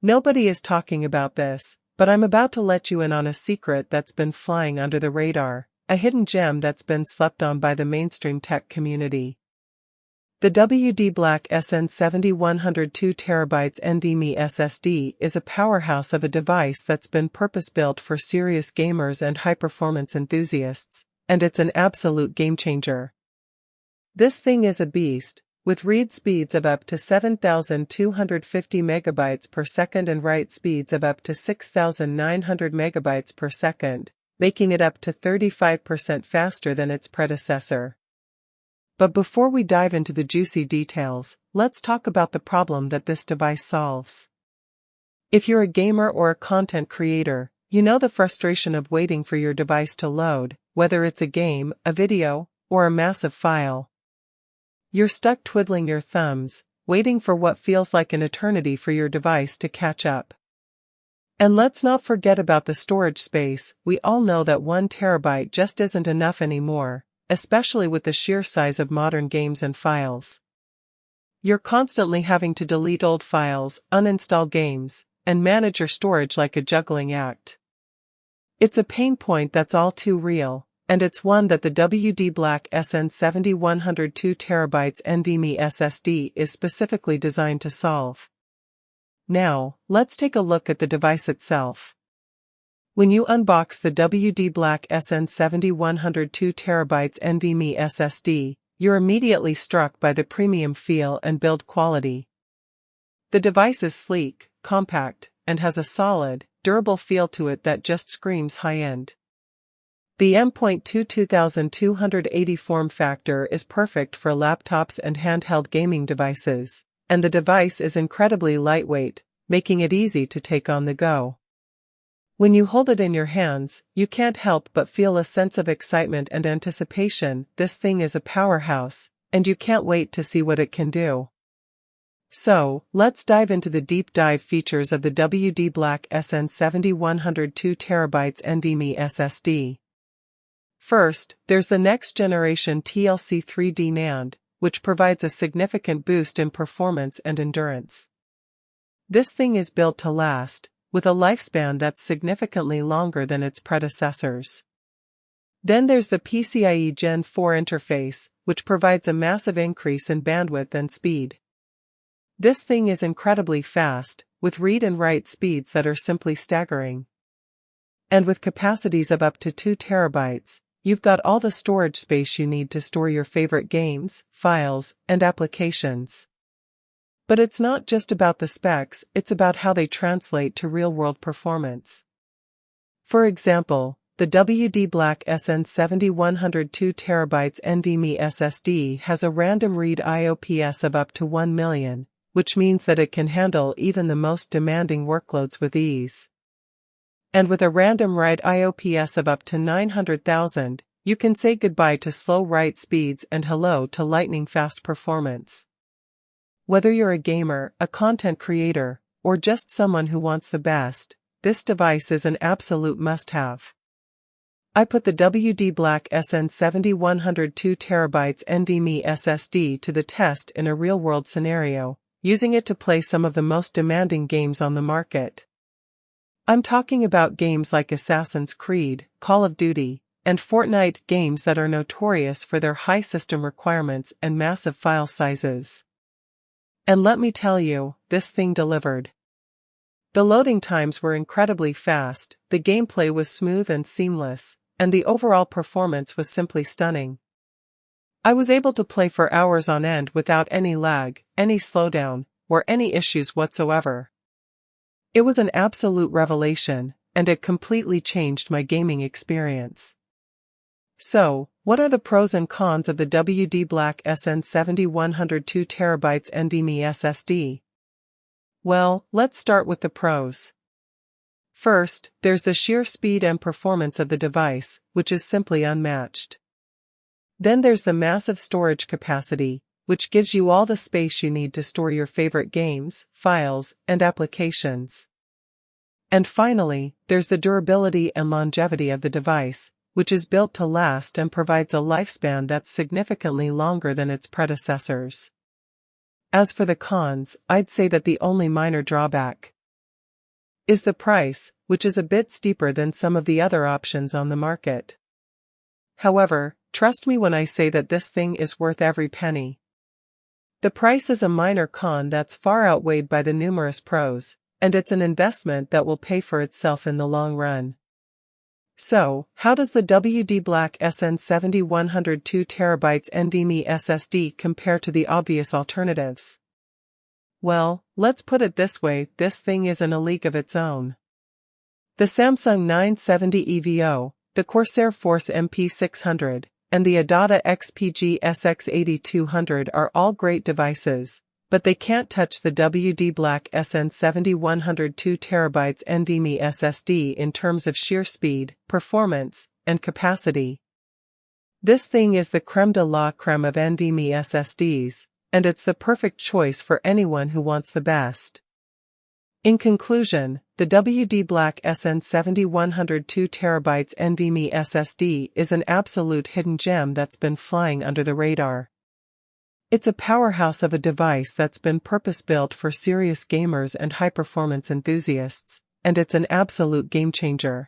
Nobody is talking about this, but I'm about to let you in on a secret that's been flying under the radar, a hidden gem that's been slept on by the mainstream tech community. The WD Black SN7100 2TB NVMe SSD is a powerhouse of a device that's been purpose-built for serious gamers and high-performance enthusiasts, and it's an absolute game-changer. This thing is a beast, with read speeds of up to 7,250 megabytes per second and write speeds of up to 6,900 megabytes per second, making it up to 35% faster than its predecessor. But before we dive into the juicy details, let's talk about the problem that this device solves. If you're a gamer or a content creator, you know the frustration of waiting for your device to load, whether it's a game, a video, or a massive file. You're stuck twiddling your thumbs, waiting for what feels like an eternity for your device to catch up. And let's not forget about the storage space. We all know that 1 terabyte just isn't enough anymore, especially with the sheer size of modern games and files. You're constantly having to delete old files, uninstall games, and manage your storage like a juggling act. It's a pain point that's all too real, and it's one that the WD Black SN7100 2TB NVMe SSD is specifically designed to solve. Now, let's take a look at the device itself. When you unbox the WD Black SN7100 2TB NVMe SSD, you're immediately struck by the premium feel and build quality. The device is sleek, compact, and has a solid, durable feel to it that just screams high-end. The M.2 2280 form factor is perfect for laptops and handheld gaming devices, and the device is incredibly lightweight, making it easy to take on the go. When you hold it in your hands, you can't help but feel a sense of excitement and anticipation. This thing is a powerhouse, and you can't wait to see what it can do. So, let's dive into the deep dive features of the WD Black SN7100 2TB NVMe SSD. First, there's the next-generation TLC 3D NAND, which provides a significant boost in performance and endurance. This thing is built to last, with a lifespan that's significantly longer than its predecessors. Then there's the PCIe Gen 4 interface, which provides a massive increase in bandwidth and speed. This thing is incredibly fast, with read and write speeds that are simply staggering. And with capacities of up to 2 terabytes, you've got all the storage space you need to store your favorite games, files, and applications. But it's not just about the specs, it's about how they translate to real-world performance. For example, the WD Black SN7100 2TB NVMe SSD has a random read IOPS of up to 1 million, which means that it can handle even the most demanding workloads with ease. And with a random write IOPS of up to 900,000, you can say goodbye to slow write speeds and hello to lightning-fast performance. Whether you're a gamer, a content creator, or just someone who wants the best, this device is an absolute must-have. I put the WD Black SN7100 2TB NVMe SSD to the test in a real-world scenario, using it to play some of the most demanding games on the market. I'm talking about games like Assassin's Creed, Call of Duty, and Fortnite, games that are notorious for their high system requirements and massive file sizes. And let me tell you, this thing delivered. The loading times were incredibly fast, the gameplay was smooth and seamless, and the overall performance was simply stunning. I was able to play for hours on end without any lag, any slowdown, or any issues whatsoever. It was an absolute revelation, and it completely changed my gaming experience. So, what are the pros and cons of the WD Black SN7100 2TB NVMe SSD? Well, let's start with the pros. First, there's the sheer speed and performance of the device, which is simply unmatched. Then there's the massive storage capacity, which gives you all the space you need to store your favorite games, files, and applications. And finally, there's the durability and longevity of the device, which is built to last and provides a lifespan that's significantly longer than its predecessors. As for the cons, I'd say that the only minor drawback is the price, which is a bit steeper than some of the other options on the market. However, trust me when I say that this thing is worth every penny. The price is a minor con that's far outweighed by the numerous pros, and it's an investment that will pay for itself in the long run. So, how does the WD Black SN7100 2TB NVMe SSD compare to the obvious alternatives? Well, let's put it this way, this thing is in a league of its own. The Samsung 970 EVO, the Corsair Force MP600, and the Adata XPG SX8200 are all great devices, but they can't touch the WD Black SN7100 2TB NVMe SSD in terms of sheer speed, performance, and capacity. This thing is the creme de la creme of NVMe SSDs, and it's the perfect choice for anyone who wants the best. In conclusion, the WD Black SN7100 2TB NVMe SSD is an absolute hidden gem that's been flying under the radar. It's a powerhouse of a device that's been purpose-built for serious gamers and high-performance enthusiasts, and it's an absolute game-changer.